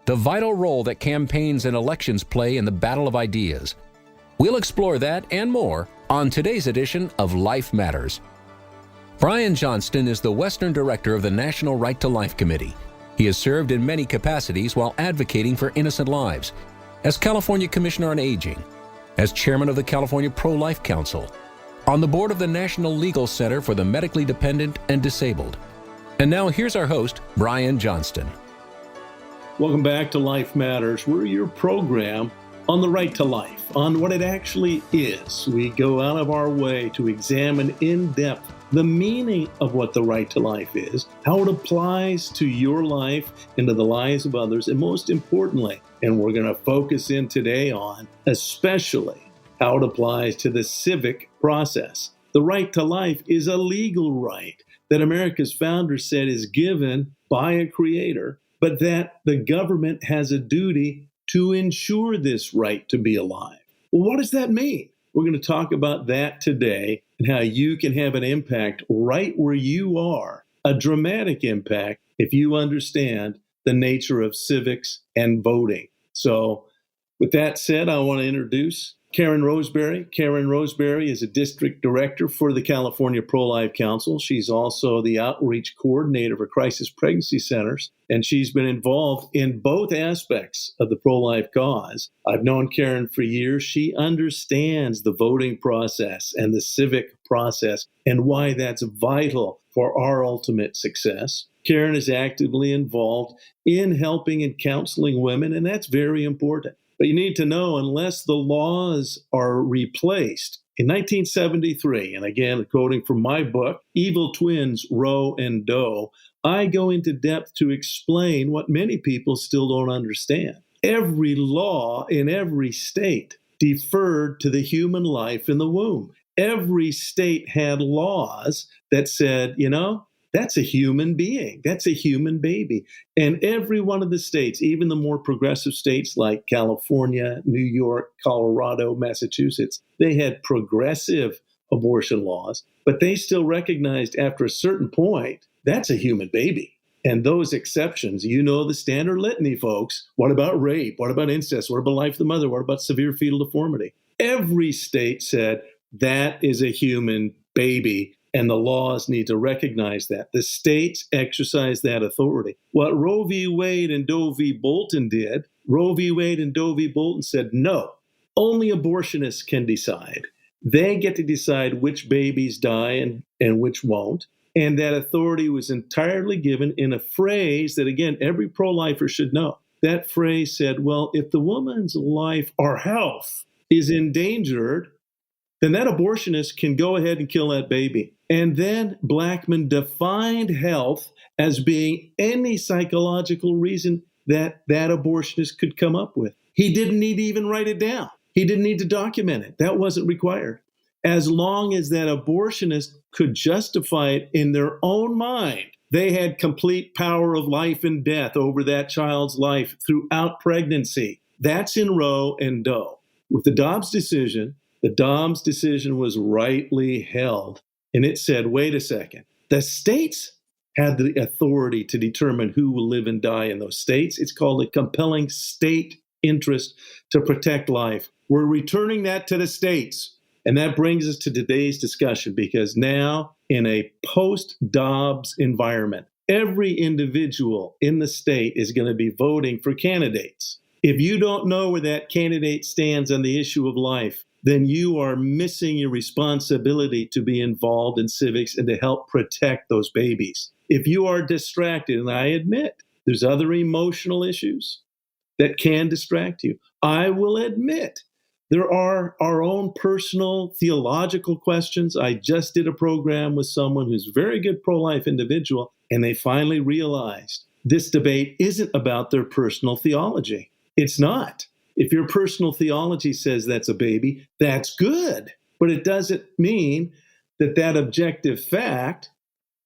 the vital role that campaigns and elections play in the battle of ideas. We'll explore that and more on today's edition of Life Matters. Brian Johnston is the Western Director of the National Right to Life Committee. He has served in many capacities while advocating for innocent lives, as California Commissioner on Aging, as Chairman of the California Prolife Council, on the board of the National Legal Center for the Medically Dependent and Disabled. And now here's our host, Brian Johnston. Welcome back to Life Matters. We're your program on the right to life, on what it actually is. We go out of our way to examine in depth the meaning of what the right to life is, how it applies to your life and to the lives of others, and most importantly, and we're going to focus in today on, especially how it applies to the civic process. The right to life is a legal right that America's founders said is given by a creator, but that the government has a duty to ensure this right to be alive. Well, what does that mean? We're going to talk about that today and how you can have an impact right where you are, a dramatic impact if you understand the nature of civics and voting. So with that said, I want to introduce Karen Roseberry. Karen Roseberry is a district director for the California Prolife Council. She's also the outreach coordinator for crisis pregnancy centers, and she's been involved in both aspects of the pro-life cause. I've known Karen for years. She understands the voting process and the civic process and why that's vital for our ultimate success. Karen is actively involved in helping and counseling women, and that's very important. But you need to know, unless the laws are replaced, in 1973, and again, quoting from my book, Evil Twins, Roe and Doe, I go into depth to explain what many people still don't understand. Every law in every state deferred to the human life in the womb. Every state had laws that said, that's a human being. That's a human baby. And every one of the states, even the more progressive states like California, New York, Colorado, Massachusetts, they had progressive abortion laws, but they still recognized after a certain point, that's a human baby. And those exceptions, the standard litany, folks. What about rape? What about incest? What about life of the mother? What about severe fetal deformity? Every state said that is a human baby. And the laws need to recognize that. The states exercise that authority. What Roe v. Wade and Doe v. Bolton did, Roe v. Wade and Doe v. Bolton said, no, only abortionists can decide. They get to decide which babies die and which won't. And that authority was entirely given in a phrase that, again, every pro-lifer should know. That phrase said, well, if the woman's life or health is endangered, then that abortionist can go ahead and kill that baby. And then Blackmun defined health as being any psychological reason that abortionist could come up with. He didn't need to even write it down. He didn't need to document it. That wasn't required. As long as that abortionist could justify it in their own mind, they had complete power of life and death over that child's life throughout pregnancy. That's in Roe and Doe. With the Dobbs decision was rightly held. And it said, wait a second, the states had the authority to determine who will live and die in those states. It's called a compelling state interest to protect life. We're returning that to the states. And that brings us to today's discussion, because now in a post-Dobbs environment, every individual in the state is going to be voting for candidates. If you don't know where that candidate stands on the issue of life, then you are missing your responsibility to be involved in civics and to help protect those babies. If you are distracted, and I admit there's other emotional issues that can distract you, I will admit there are our own personal theological questions. I just did a program with someone who's a very good pro-life individual, and they finally realized this debate isn't about their personal theology. It's not. If your personal theology says that's a baby, that's good. But it doesn't mean that objective fact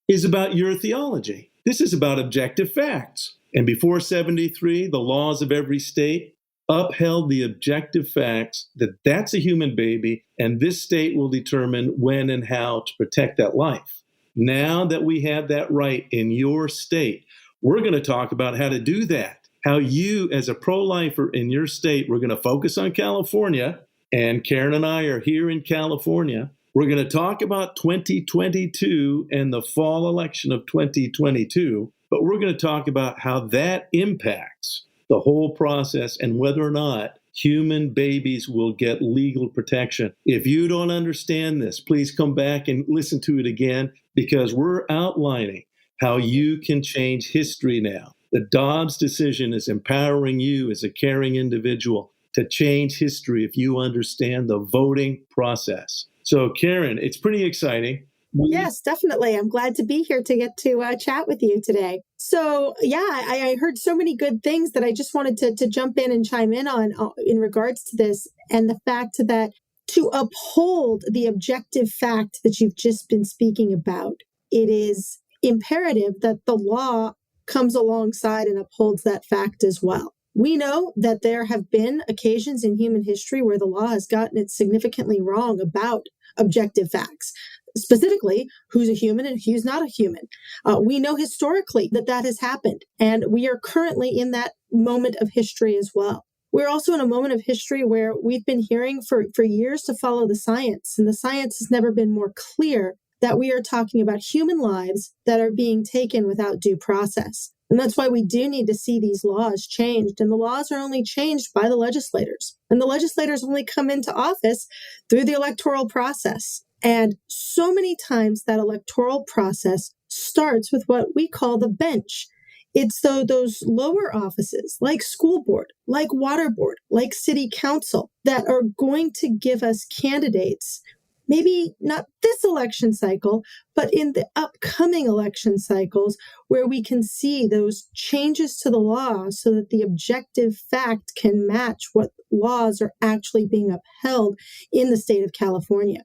is about your theology. This is about objective facts. And before 73, the laws of every state upheld the objective facts that that's a human baby, and this state will determine when and how to protect that life. Now that we have that right in your state, we're going to talk about how to do that. how you, as a pro-lifer in your state, we're going to focus on California, and Karen and I are here in California. We're going to talk about 2022 and the fall election of 2022, but we're going to talk about how that impacts the whole process and whether or not human babies will get legal protection. If you don't understand this, please come back and listen to it again, because we're outlining how you can change history now. The Dobbs decision is empowering you as a caring individual to change history if you understand the voting process. So, Karen, it's pretty exciting. Yes, definitely. I'm glad to be here to get to chat with you today. So, yeah, I heard so many good things that I just wanted to jump in and chime in on in regards to this, and the fact that to uphold the objective fact that you've just been speaking about, it is imperative that the law comes alongside and upholds that fact as well. We know that there have been occasions in human history where the law has gotten it significantly wrong about objective facts, specifically who's a human and who's not a human. We know historically that has happened, and we are currently in that moment of history as well. We're also in a moment of history where we've been hearing for years to follow the science, and the science has never been more clear that we are talking about human lives that are being taken without due process. And that's why we do need to see these laws changed. And the laws are only changed by the legislators. And the legislators only come into office through the electoral process. And so many times that electoral process starts with what we call the bench. It's those lower offices like school board, like water board, like city council that are going to give us candidates, maybe not this election cycle, but in the upcoming election cycles, where we can see those changes to the law so that the objective fact can match what laws are actually being upheld in the state of California.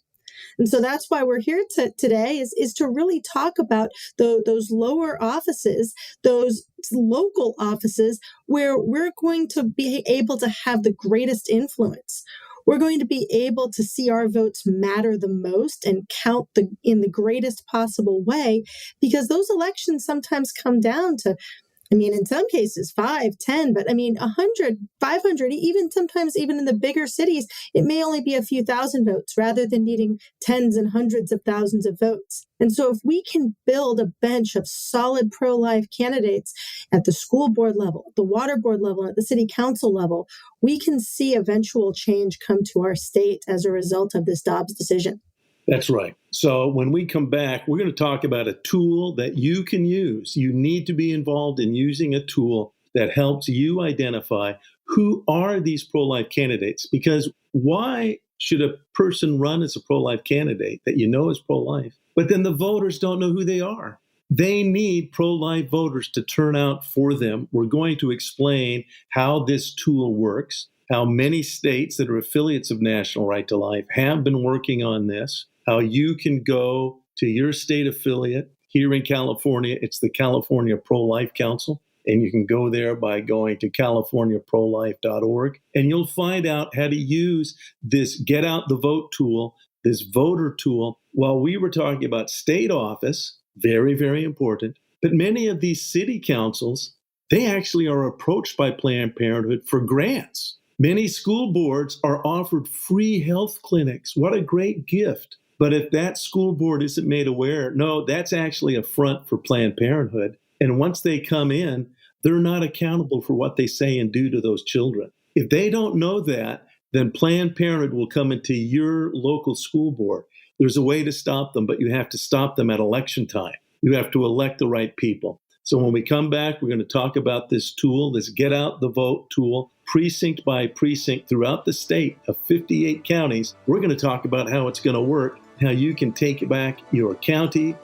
And so that's why we're here today is to really talk about those lower offices, those local offices where we're going to be able to have the greatest influence. We're going to be able to see our votes matter the most and count in the greatest possible way, because those elections sometimes come down to, in some cases, 5, 10, but 100, 500, sometimes even in the bigger cities, it may only be a few thousand votes rather than needing tens and hundreds of thousands of votes. And so if we can build a bench of solid pro-life candidates at the school board level, at the water board level, at the city council level, we can see eventual change come to our state as a result of this Dobbs decision. That's right. So when we come back, we're going to talk about a tool that you can use. You need to be involved in using a tool that helps you identify who are these pro-life candidates. Because why should a person run as a pro-life candidate that you know is pro-life, but then the voters don't know who they are? They need pro-life voters to turn out for them. We're going to explain how this tool works, how many states that are affiliates of National Right to Life have been working on this, how you can go to your state affiliate. Here in California, it's the California Prolife Council, and you can go there by going to californiaprolife.org, and you'll find out how to use this Get Out the Vote tool, this voter tool. While we were talking about state office, very, very important, but many of these city councils, they actually are approached by Planned Parenthood for grants. Many school boards are offered free health clinics. What a great gift. But if that school board isn't made aware, no, that's actually a front for Planned Parenthood. And once they come in, they're not accountable for what they say and do to those children. If they don't know that, then Planned Parenthood will come into your local school board. There's a way to stop them, but you have to stop them at election time. You have to elect the right people. So when we come back, we're going to talk about this tool, this Get Out the Vote tool, precinct by precinct throughout the state of 58 counties. We're going to talk about how it's going to work, how you can take back your county,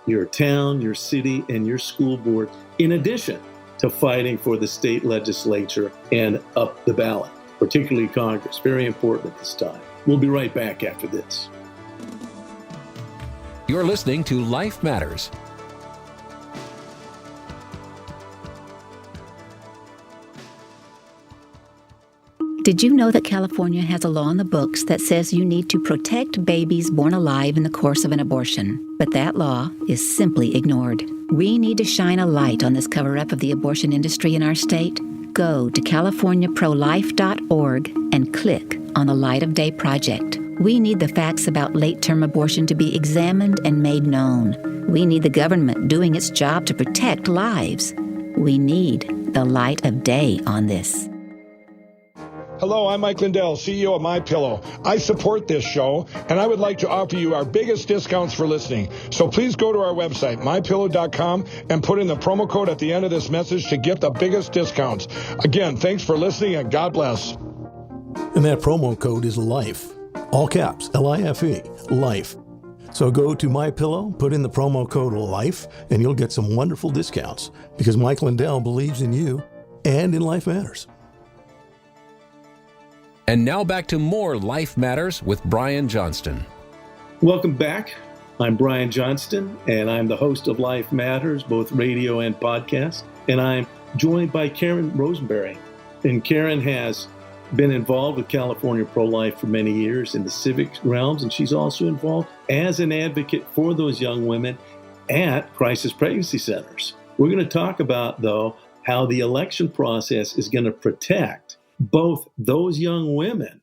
your town, your city, and your school board, in addition to fighting for the state legislature and up the ballot, particularly Congress. Very important at this time. We'll be right back after this. You're listening to Life Matters. Did you know that California has a law in the books that says you need to protect babies born alive in the course of an abortion? But that law is simply ignored. We need to shine a light on this cover-up of the abortion industry in our state. Go to CaliforniaProlife.org and click on the Light of Day Project. We need the facts about late-term abortion to be examined and made known. We need the government doing its job to protect lives. We need the light of day on this. Hello, I'm Mike Lindell, CEO of MyPillow. I support this show, and I would like to offer you our biggest discounts for listening. So please go to our website, mypillow.com, and put in the promo code at the end of this message to get the biggest discounts. Again, thanks for listening, and God bless. And that promo code is LIFE. All caps, LIFE, LIFE. So go to MyPillow, put in the promo code LIFE, and you'll get some wonderful discounts because Mike Lindell believes in you and in Life Matters. And now back to more Life Matters with Brian Johnston. Welcome back. I'm Brian Johnston, and I'm the host of Life Matters, both radio and podcast. And I'm joined by Karen Roseberry. And Karen has been involved with California Prolife for many years in the civic realms, and she's also involved as an advocate for those young women at crisis pregnancy centers. We're going to talk about, though, how the election process is going to protect both those young women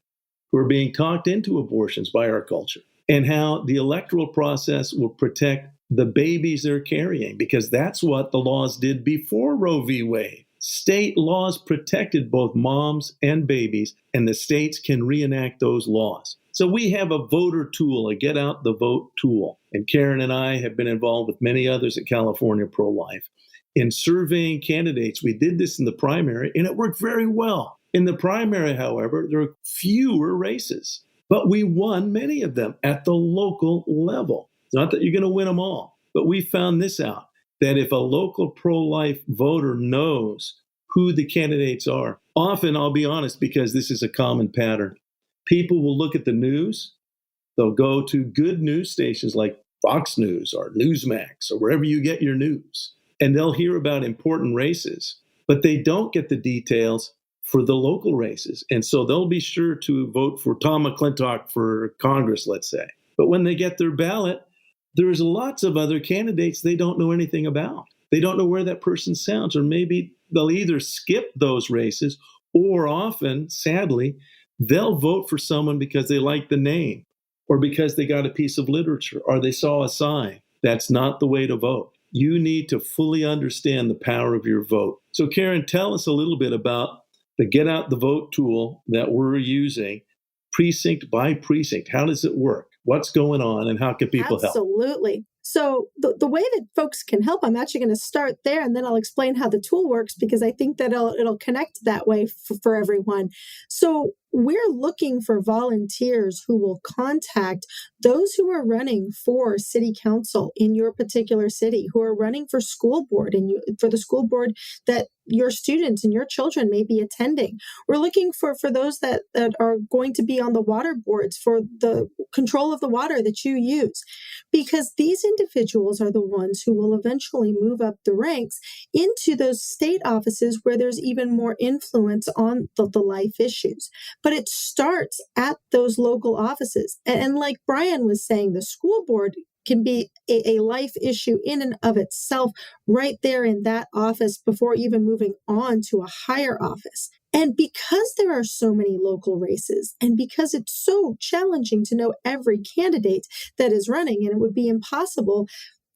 who are being talked into abortions by our culture and how the electoral process will protect the babies they're carrying, because that's what the laws did before Roe v. Wade. State laws protected both moms and babies, and the states can reenact those laws. So we have a voter tool, a get out the vote tool. And Karen and I have been involved with many others at California Pro-Life in surveying candidates. We did this in the primary, and it worked very well. In the primary, however, there are fewer races, but we won many of them at the local level. It's not that you're going to win them all, but we found this out, that if a local pro-life voter knows who the candidates are, often, I'll be honest, because this is a common pattern, people will look at the news, they'll go to good news stations like Fox News or Newsmax or wherever you get your news, and they'll hear about important races, but they don't get the details for the local races. And so they'll be sure to vote for Tom McClintock for Congress, let's say. But when they get their ballot, there's lots of other candidates they don't know anything about. They don't know where that person sounds, or maybe they'll either skip those races, or often, sadly, they'll vote for someone because they like the name, or because they got a piece of literature, or they saw a sign. That's not the way to vote. You need to fully understand the power of your vote. So Karen, tell us a little bit about the Get Out the Vote tool that we're using, precinct by precinct. How does it work? What's going on, and how can people help? Absolutely. So the way that folks can help, I'm actually going to start there, and then I'll explain how the tool works, because I think that it'll connect that way for everyone. So we're looking for volunteers who will contact those who are running for city council in your particular city, who are running for school board and for the school board that your students and your children may be attending. We're looking for those that are going to be on the water boards for the control of the water that you use, because these individuals are the ones who will eventually move up the ranks into those state offices where there's even more influence on the life issues. But it starts at those local offices. And like Brian was saying, the school board can be a life issue in and of itself right there in that office before even moving on to a higher office. And because there are so many local races, and because it's so challenging to know every candidate that is running, and it would be impossible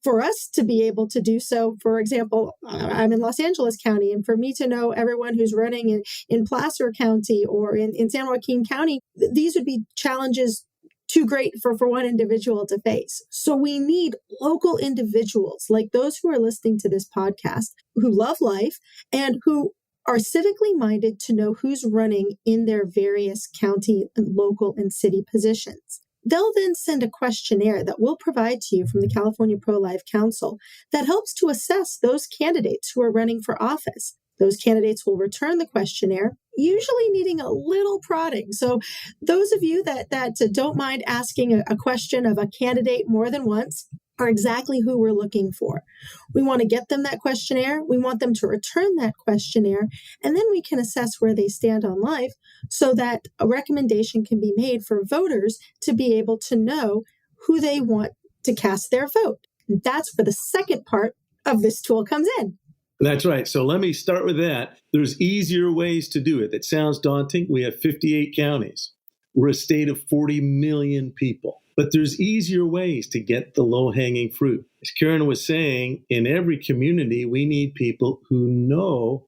for us to be able to do so. For example, I'm in Los Angeles County, and for me to know everyone who's running in Placer County or in San Joaquin County, these would be challenges too great for one individual to face. So we need local individuals like those who are listening to this podcast, who love life and who are civically minded to know who's running in their various county and local and city positions. They'll then send a questionnaire that we'll provide to you from the California Prolife Council that helps to assess those candidates who are running for office. Those candidates will return the questionnaire, usually needing a little prodding. So those of you that don't mind asking a question of a candidate more than once are exactly who we're looking for. We want to get them that questionnaire. We want them to return that questionnaire, and then we can assess where they stand on life so that a recommendation can be made for voters to be able to know who they want to cast their vote. That's where the second part of this tool comes in. That's right. So let me start with that. There's easier ways to do it. That sounds daunting. We have 58 counties. We're a state of 40 million people. But there's easier ways to get the low-hanging fruit. As Karen was saying, in every community, we need people who know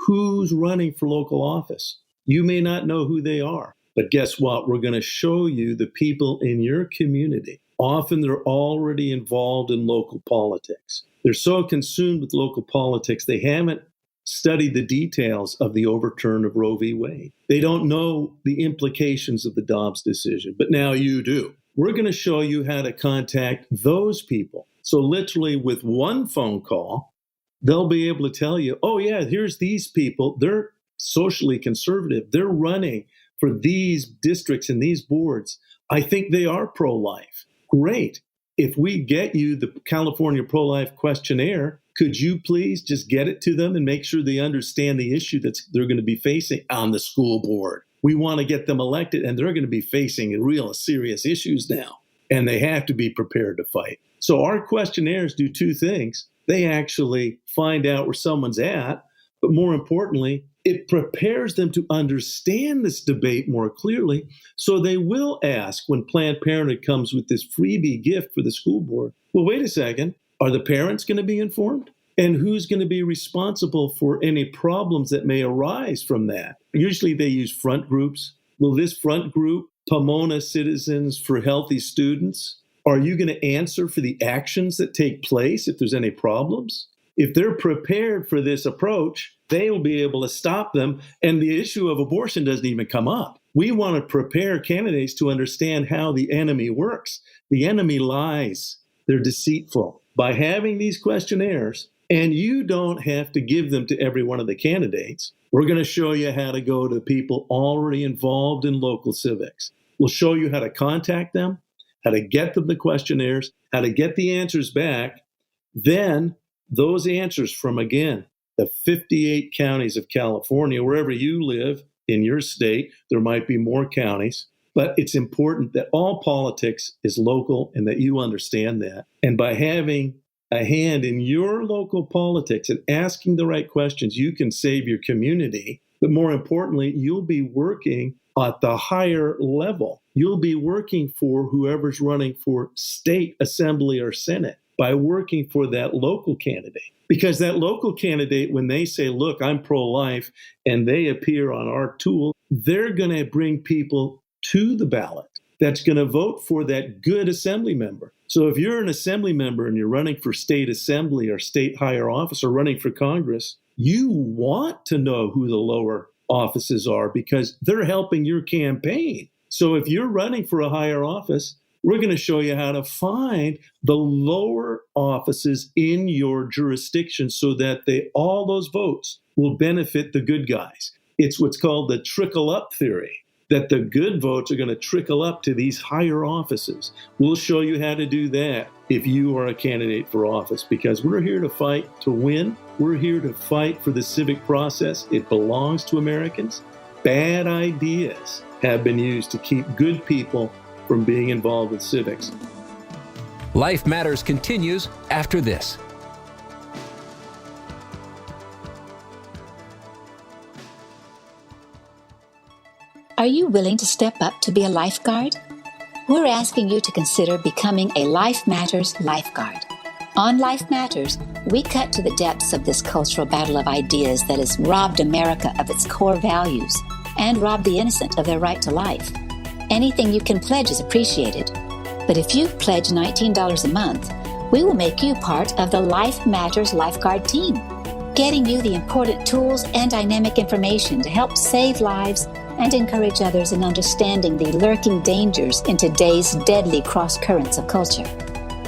who's running for local office. You may not know who they are, but guess what? We're going to show you the people in your community. Often they're already involved in local politics. They're so consumed with local politics, they haven't studied the details of the overturn of Roe v. Wade. They don't know the implications of the Dobbs decision, but now you do. We're going to show you how to contact those people. So literally with one phone call, they'll be able to tell you, oh yeah, here's these people. They're socially conservative. They're running for these districts and these boards. I think they are pro-life. Great. If we get you the California Prolife questionnaire, could you please just get it to them and make sure they understand the issue that they're going to be facing on the school board? We want to get them elected, and they're going to be facing real serious issues now, and they have to be prepared to fight. So our questionnaires do two things. They actually find out where someone's at, but more importantly, it prepares them to understand this debate more clearly, so they will ask when Planned Parenthood comes with this freebie gift for the school board, well, wait a second, are the parents going to be informed? And who's going to be responsible for any problems that may arise from that? Usually they use front groups. Will this front group, Pomona Citizens for Healthy Students, are you going to answer for the actions that take place if there's any problems? If they're prepared for this approach, they will be able to stop them, and the issue of abortion doesn't even come up. We want to prepare candidates to understand how the enemy works. The enemy lies. They're deceitful. By having these questionnaires, and you don't have to give them to every one of the candidates, we're going to show you how to go to people already involved in local civics. We'll show you how to contact them, how to get them the questionnaires, how to get the answers back. Then those answers from, again, the 58 counties of California, wherever you live in your state, there might be more counties, but it's important that all politics is local and that you understand that. And by having a hand in your local politics and asking the right questions, you can save your community. But more importantly, you'll be working at the higher level. You'll be working for whoever's running for state assembly or Senate by working for that local candidate. Because that local candidate, when they say, look, I'm pro-life, and they appear on our tool, they're going to bring people to the ballot that's going to vote for that good assembly member. So if you're an assembly member and you're running for state assembly or state higher office or running for Congress, you want to know who the lower offices are because they're helping your campaign. So if you're running for a higher office, we're going to show you how to find the lower offices in your jurisdiction so that all those votes will benefit the good guys. It's what's called the trickle-up theory, that the good votes are going to trickle up to these higher offices. We'll show you how to do that if you are a candidate for office, because we're here to fight to win. We're here to fight for the civic process. It belongs to Americans. Bad ideas have been used to keep good people from being involved with civics. Life Matters continues after this. Are you willing to step up to be a lifeguard? We're asking you to consider becoming a Life Matters lifeguard. On Life Matters, we cut to the depths of this cultural battle of ideas that has robbed America of its core values and robbed the innocent of their right to life. Anything you can pledge is appreciated. But if you pledge $19 a month, we will make you part of the Life Matters lifeguard team, getting you the important tools and dynamic information to help save lives and encourage others in understanding the lurking dangers in today's deadly cross currents of culture.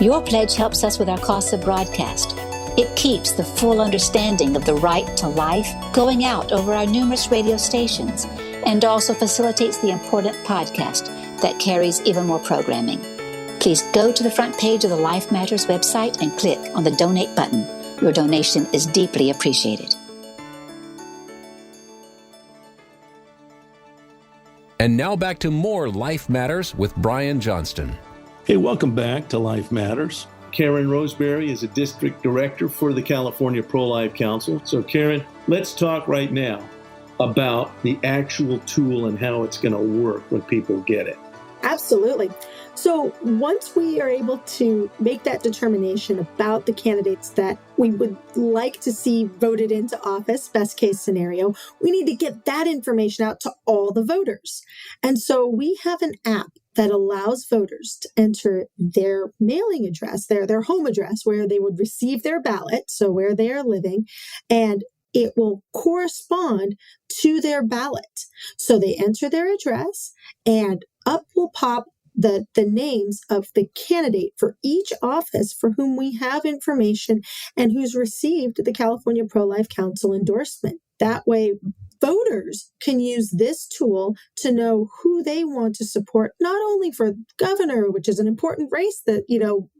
Your pledge helps us with our costs of broadcast. It keeps the full understanding of the right to life going out over our numerous radio stations, and also facilitates the important podcast that carries even more programming. Please go to the front page of the Life Matters website and click on the donate button. Your donation is deeply appreciated. And now back to more Life Matters with Brian Johnston. Hey, welcome back to Life Matters. Karen Roseberry is a district director for the California Prolife Council. So Karen, let's talk right now about the actual tool and how it's going to work when people get it. Absolutely. So once we are able to make that determination about the candidates that we would like to see voted into office, best case scenario, we need to get that information out to all the voters. And so we have an app that allows voters to enter their mailing address, their home address, where they would receive their ballot, so where they are living, and it will correspond to their ballot. So they enter their address, and up will pop the names of the candidate for each office for whom we have information and who's received the California Prolife Council endorsement. That way, voters can use this tool to know who they want to support, not only for governor, which is an important race that,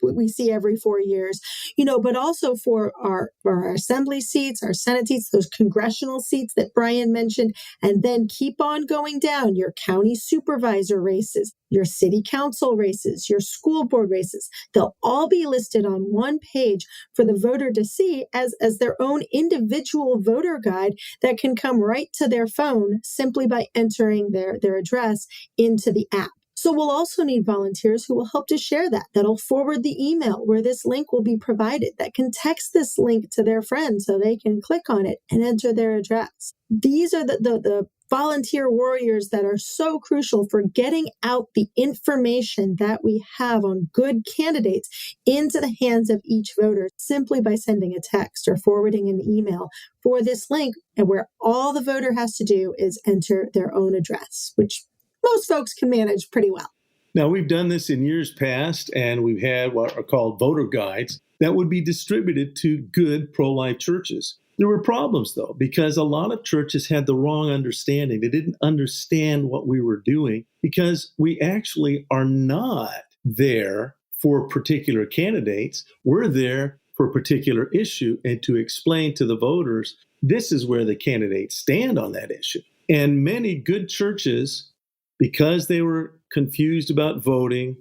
we see every 4 years, but also for our assembly seats, our Senate seats, those congressional seats that Brian mentioned, and then keep on going down your county supervisor races, your city council races, your school board races. They'll all be listed on one page for the voter to see as their own individual voter guide that can come right to their phone simply by entering their address into the app. So we'll also need volunteers who will help to share that. That'll forward the email where this link will be provided, that can text this link to their friends so they can click on it and enter their address. These are the volunteer warriors that are so crucial for getting out the information that we have on good candidates into the hands of each voter simply by sending a text or forwarding an email for this link, and where all the voter has to do is enter their own address, which most folks can manage pretty well. Now, we've done this in years past, and we've had what are called voter guides that would be distributed to good pro-life churches. There were problems, though, because a lot of churches had the wrong understanding. They didn't understand what we were doing because we actually are not there for particular candidates. We're there for a particular issue and to explain to the voters, this is where the candidates stand on that issue. And many good churches, because they were confused about voting,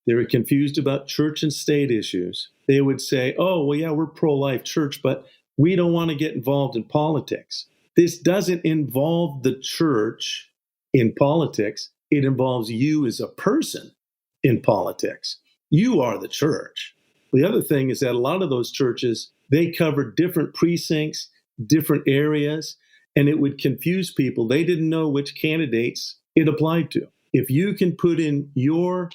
they were confused about church and state issues, they would say, oh, well, yeah, we're pro-life church, but we don't want to get involved in politics. This doesn't involve the church in politics. It involves you as a person in politics. You are the church. The other thing is that a lot of those churches, they covered different precincts, different areas, and it would confuse people. They didn't know which candidates it applied to. If you can put in your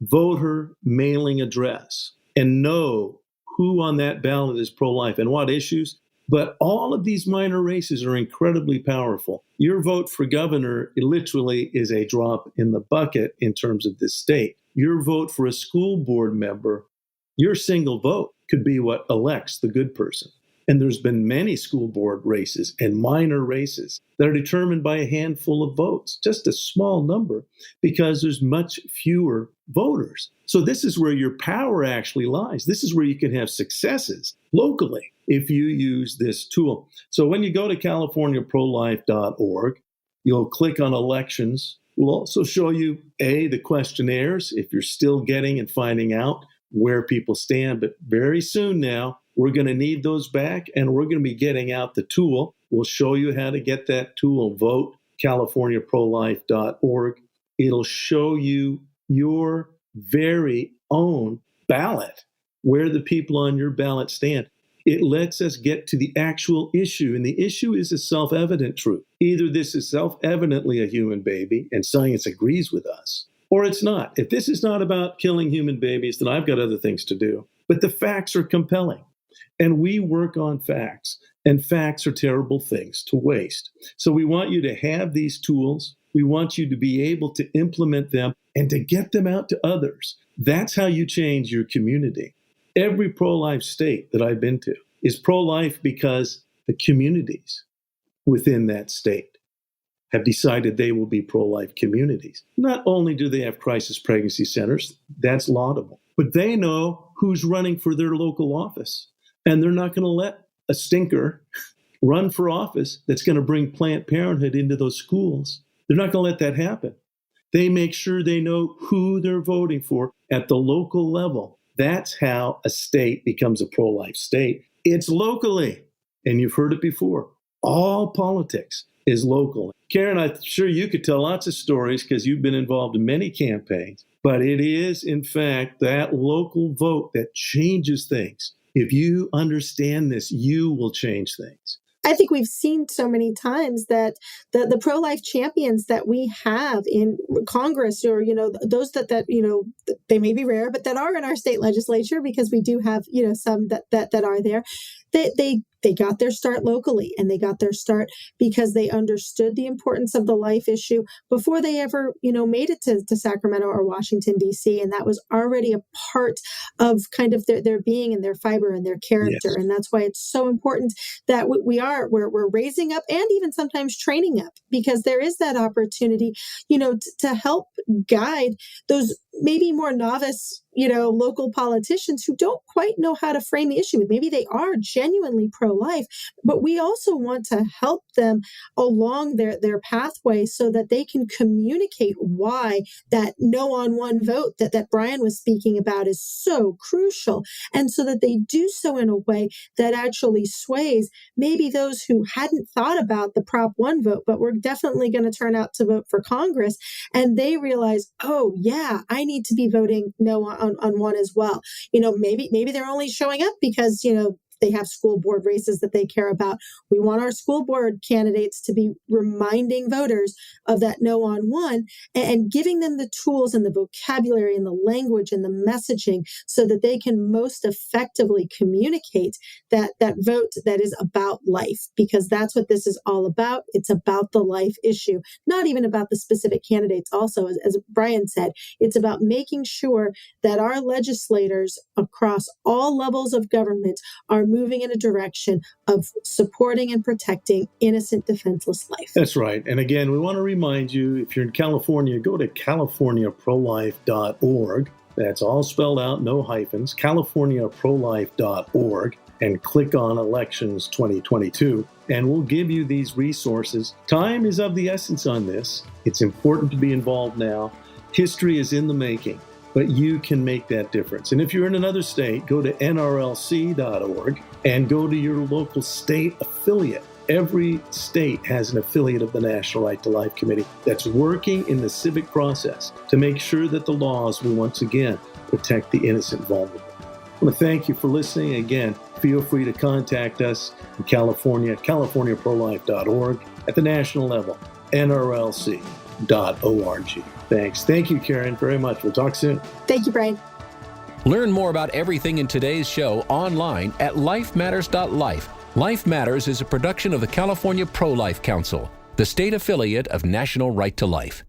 voter mailing address and know who on that ballot is pro-life and what issues, but all of these minor races are incredibly powerful. Your vote for governor literally is a drop in the bucket in terms of this state. Your vote for a school board member, your single vote could be what elects the good person. And there's been many school board races and minor races that are determined by a handful of votes, just a small number, because there's much fewer voters. So this is where your power actually lies. This is where you can have successes locally if you use this tool. So when you go to CaliforniaProlife.org, you'll click on elections. We'll also show you, the questionnaires, if you're still getting and finding out where people stand. But very soon now, we're going to need those back, and we're going to be getting out the tool. We'll show you how to get that tool. Vote CaliforniaProlife.org. It'll show you your very own ballot, where the people on your ballot stand. It lets us get to the actual issue, and the issue is a self-evident truth. Either this is self-evidently a human baby, and science agrees with us, or it's not. If this is not about killing human babies, then I've got other things to do. But the facts are compelling. And we work on facts, and facts are terrible things to waste. So we want you to have these tools. We want you to be able to implement them and to get them out to others. That's how you change your community. Every pro-life state that I've been to is pro-life because the communities within that state have decided they will be pro-life communities. Not only do they have crisis pregnancy centers, that's laudable, but they know who's running for their local office. And they're not going to let a stinker run for office that's going to bring Planned Parenthood into those schools. They're not going to let that happen. They make sure they know who they're voting for at the local level. That's how a state becomes a pro-life state. It's locally. And you've heard it before. All politics is local. Karen, I'm sure you could tell lots of stories because you've been involved in many campaigns. But it is, in fact, that local vote that changes things. If you understand this, you will change things. I think we've seen so many times that the pro-life champions that we have in Congress, or, those that they may be rare, but that are in our state legislature, because we do have, some that are there, they got their start locally, and they got their start because they understood the importance of the life issue before they ever, made it to Sacramento or Washington, D.C. And that was already a part of kind of their being and their fiber and their character. Yes. And that's why it's so important that we're raising up and even sometimes training up, because there is that opportunity, to help guide those maybe more novice, local politicians who don't quite know how to frame the issue. Maybe they are genuinely pro-life, but we also want to help them along their pathway so that they can communicate why that no on one vote that Brian was speaking about is so crucial. And so that they do so in a way that actually sways maybe those who hadn't thought about the Prop 1 vote, but were definitely going to turn out to vote for Congress. And they realize, oh yeah, I need to be voting no on one as well. Maybe they're only showing up because, they have school board races that they care about. We want our school board candidates to be reminding voters of that no on one and giving them the tools and the vocabulary and the language and the messaging so that they can most effectively communicate that vote that is about life, because that's what this is all about. It's about the life issue, not even about the specific candidates. Also, as Brian said, it's about making sure that our legislators across all levels of government are moving in a direction of supporting and protecting innocent, defenseless life. That's right. And again, we want to remind you, if you're in California, go to CaliforniaProlife.org. That's all spelled out, no hyphens, CaliforniaProlife.org, and click on Elections 2022. And we'll give you these resources. Time is of the essence on this. It's important to be involved now. History is in the making, but you can make that difference. And if you're in another state, go to NRLC.org and go to your local state affiliate. Every state has an affiliate of the National Right to Life Committee that's working in the civic process to make sure that the laws will once again protect the innocent vulnerable. I want to thank you for listening. Again, feel free to contact us in California, CaliforniaProlife.org, at the national level, NRLC.org. Thanks. Thank you, Karen, very much. We'll talk soon. Thank you, Brian. Learn more about everything in today's show online at lifematters.life. Life Matters is a production of the California Prolife Council, the state affiliate of National Right to Life.